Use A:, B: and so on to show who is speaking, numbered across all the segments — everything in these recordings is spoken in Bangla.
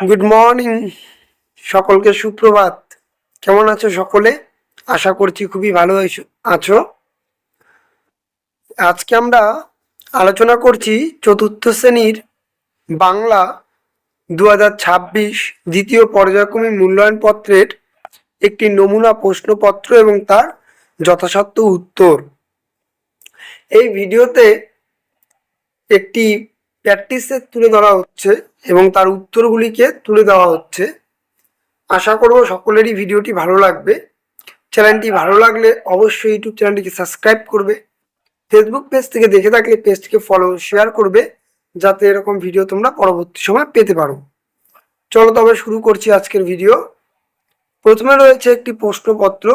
A: গুড মর্নিং, সকলকে সুপ্রভাত। কেমন আছো সকলে? আশা করছি খুবই ভালো আছো। আজকে আমরা আলোচনা করছি চতুর্থ শ্রেণীর বাংলা 2026 দ্বিতীয় পর্যায়ক্রমিক মূল্যায়ন পত্রের একটি নমুনা প্রশ্নপত্র এবং তার যথাসাধ্য উত্তর। এই ভিডিওতে একটি প্র্যাকটিস সেট তুলে ধরা হচ্ছে এবং তার উত্তরগুলিকে তুলে দেওয়া হচ্ছে। আশা করব সকলেরই ভিডিওটি ভালো লাগবে। চ্যানেলটি ভালো লাগলে অবশ্যই ইউটিউব চ্যানেলটিকে সাবস্ক্রাইব করবে। ফেসবুক পেজ থেকে দেখে থাকলে পেজটিকে ফলো শেয়ার করবে, যাতে এরকম ভিডিও তোমরা পরবর্তী সময় পেতে পারো। চলো তবে শুরু করছি আজকের ভিডিও। প্রথমে রয়েছে একটি প্রশ্নপত্র।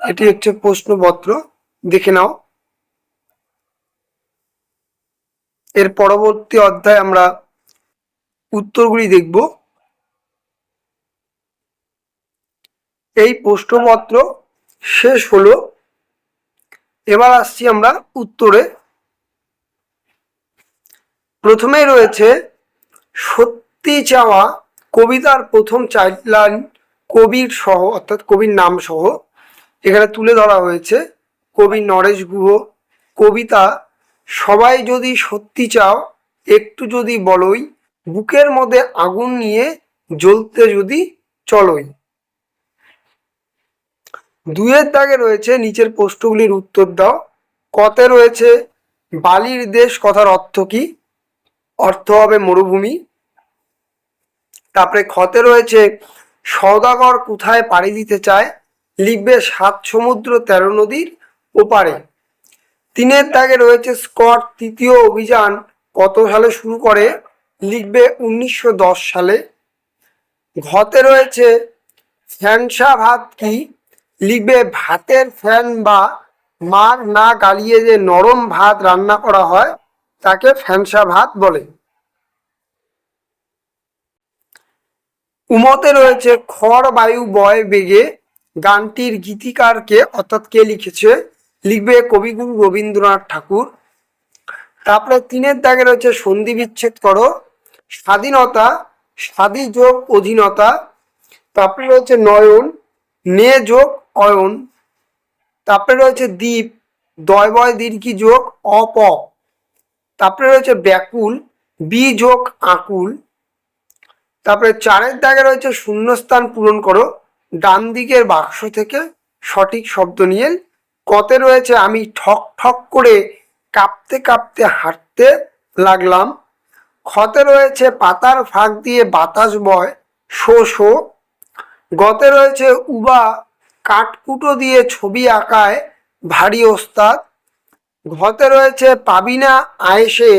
A: এটি হচ্ছে প্রশ্নপত্র, দেখে নাও। এর পরবর্তী অধ্যায়ে আমরা উত্তরগুলি দেখব। এই প্রশ্নপত্র শেষ হলো, এবার আসছি আমরা উত্তরে। প্রথমেই রয়েছে সত্যি চাওয়া কবিতার প্রথম 4 লাইন কবির সহ, অর্থাৎ কবির নাম সহ এখানে তুলে ধরা হয়েছে। কবি নরেশ গুহ। কবিতা: সবাই যদি সত্যি চাও একটু যদি বলোই, বুকের মধ্যে আগুন নিয়ে জ্বলতে যদি চলোই। 2-এর দাগে রয়েছে নিচের প্রশ্নগুলির উত্তর দাও। কতে রয়েছে বালির দেশ কথার অর্থ কি? অর্থ হবে মরুভূমি। তারপরে খতে রয়েছে সওদাগর কোথায় পাড়ি দিতে চায়? লিখবে 7 সমুদ্র 13 নদীর ওপারে। 3-এর দাগে রয়েছে স্কট তৃতীয় অভিযান কত সালে শুরু করে? লিখবে 1910 সালে। ঘতে রয়েছে ফ্যানসা ভাত কি? লিখবে ভাতের ফ্যান বা মার না গালিয়ে যে নরম ভাত রান্না করা হয় তাকে ফ্যানসা ভাত বলে। উমতে রয়েছে খড় বায়ু বয় বেগে গানটির গীতিকার কে, অর্থাৎ কে লিখেছে? লিখবে কবিগুরু রবীন্দ্রনাথ ঠাকুর। তারপরে 3-এর দাগে রয়েছে সন্ধি বিচ্ছেদ করো। স্বাধীনতা স্বাধী যোগ অধীনতা। তারপরে রয়েছে নয়ন নে যোগ অয়ন। তারপরে রয়েছে দ্বীপ দয় বয় দীর্ঘি যোগ অপ। তারপরে রয়েছে ব্যাকুল বি যোগ আকুল। তারপরে 4-এর দাগে রয়েছে শূন্যস্থান পূরণ করো। ডান দিকের বাক্স থেকে সঠিক শব্দ নিয়ে। কতে রয়েছে আমি ঠক ঠক করে কাঁপতে কাঁপতে হাঁটতে লাগলাম। খতে রয়েছে পাতার ফাঁক দিয়ে বাতাস বয় শো শো। গতে রয়েছে উবা কাঠকুটো দিয়ে ছবি আঁকায় ভারী ওস্তাদ। ঘতে রয়েছে পাবি না আয়েসে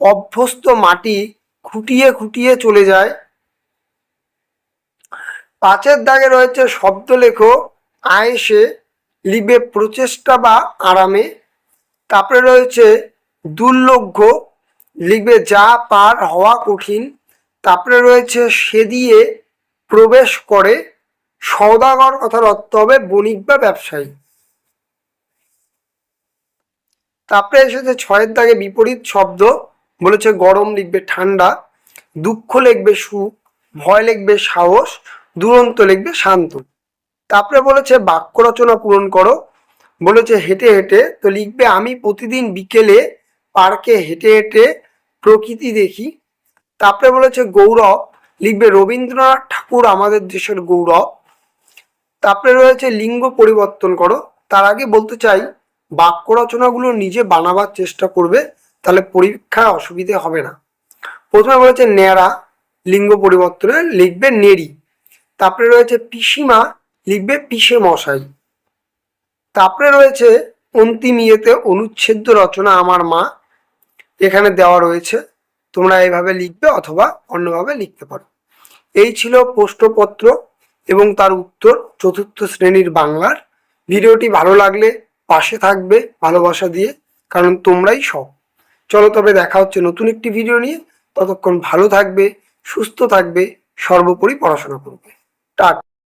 A: অভ্যস্ত মাটি খুঁটিয়ে খুঁটিয়ে চলে যায়। 5-এর দাগে রয়েছে শব্দ লেখো আয়েসে, লিখবে প্রচেষ্টা বা আরামে। তারপরে রয়েছে দুর্লভ্য, লিখবে যা পার হওয়া কঠিন। তারপরে রয়েছে সে দিয়ে প্রবেশ করে। সওদাগর কথার অর্থ হবে বণিক বা ব্যবসায়ী। তারপরে এসেছে 6-এর দাগে বিপরীত শব্দ, বলেছে গরম লিখবে ঠান্ডা, দুঃখ লিখবে সুখ, ভয় লিখবে সাহস, দুরন্ত লিখবে শান্ত। তারপরে বলেছে বাক্য রচনা পূরণ করো। বলেছে হেঁটে হেঁটে, তো লিখবে আমি প্রতিদিন বিকেলে পার্কে হেঁটে হেঁটে প্রকৃতি দেখি। তারপরে বলেছে গৌরব, লিখবে রবীন্দ্রনাথ ঠাকুর আমাদের দেশের গৌরব। তারপরে রয়েছে লিঙ্গ পরিবর্তন করো। তার আগে বলতে চাই বাক্য রচনাগুলো নিজে বানাবার চেষ্টা করবে, তাহলে পরীক্ষায় অসুবিধে হবে না। প্রথমে বলেছে ন্যাড়া, লিঙ্গ পরিবর্তনে লিখবে নেড়ি। তারপরে রয়েছে পিসিমা, লিখবে পিসে মশাই। তারপরে রয়েছে অন্তিম ইয়েতে অনুচ্ছেদ্য রচনা আমার মা, এখানে দেওয়া রয়েছে। তোমরা এইভাবে লিখবে অথবা অন্যভাবে লিখতে পারো। এই ছিল প্রশ্নপত্র এবং তার উত্তর চতুর্থ শ্রেণীর বাংলার। ভিডিওটি ভালো লাগলে পাশে থাকবে ভালোবাসা দিয়ে, কারণ তোমরাই সব। চলো তবে দেখা হচ্ছে নতুন একটি ভিডিও নিয়ে। ততক্ষণ ভালো থাকবে, সুস্থ থাকবে, সর্বোপরি পড়াশোনা করবে। টাটা।